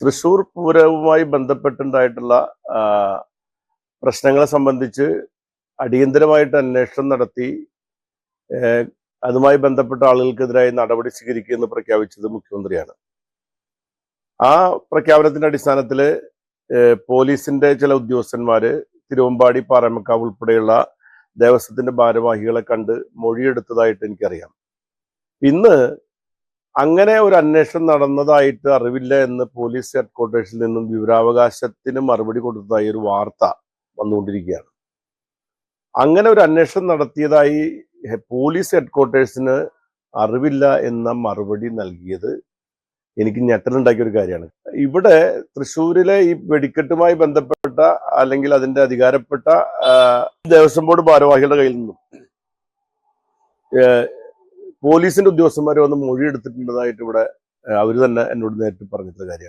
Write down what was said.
തൃശൂർ പൂരവുമായി ബന്ധപ്പെട്ടുണ്ടായിട്ടുള്ള ആ, പ്രശ്നങ്ങളെ സംബന്ധിച്ച് അടിയന്തരമായിട്ട് അന്വേഷണം നടത്തി അതുമായി ബന്ധപ്പെട്ട ആളുകൾക്കെതിരായി നടപടി സ്വീകരിക്കുമെന്ന് പ്രഖ്യാപിച്ചത് മുഖ്യമന്ത്രിയാണ്. ആ പ്രഖ്യാപനത്തിന്റെ അടിസ്ഥാനത്തിൽ പോലീസിന്റെ ചില ഉദ്യോഗസ്ഥന്മാര് തിരുവമ്പാടി, പാറമേക്കാവ് ഉൾപ്പെടെയുള്ള ദേവസ്വത്തിന്റെ ഭാരവാഹികളെ കണ്ട് മൊഴിയെടുത്തതായിട്ട് എനിക്കറിയാം. ഇന്ന് അങ്ങനെ ഒരു അന്വേഷണം നടന്നതായിട്ട് അറിവില്ല എന്ന് പോലീസ് ഹെഡ്ക്വാർട്ടേഴ്സിൽ നിന്നും വിവരാവകാശത്തിന് മറുപടി കൊടുത്തതായി ഒരു വാർത്ത വന്നുകൊണ്ടിരിക്കുകയാണ്. അങ്ങനെ ഒരു അന്വേഷണം നടത്തിയതായി പോലീസ് ഹെഡ്ക്വാർട്ടേഴ്സിന് അറിവില്ല എന്ന മറുപടി നൽകിയത് എനിക്ക് ഞെട്ടലുണ്ടാക്കിയ ഒരു കാര്യമാണ്. ഇവിടെ തൃശ്ശൂരിലെ ഈ വെടിക്കെട്ടുമായി ബന്ധപ്പെട്ട അല്ലെങ്കിൽ അതിന്റെ അധികാരപ്പെട്ട ദേവസ്വം ബോർഡ് ഭാരവാഹികളുടെ കയ്യിൽ നിന്നും പോലീസിന്റെ ഉദ്യോഗസ്ഥന്മാർ വന്ന് മൊഴിയെടുത്തിട്ടുള്ളതായിട്ട് ഇവിടെ അവർ തന്നെ എന്നോട് നേരിട്ട് പറഞ്ഞിട്ടുള്ള കാര്യമാണ്.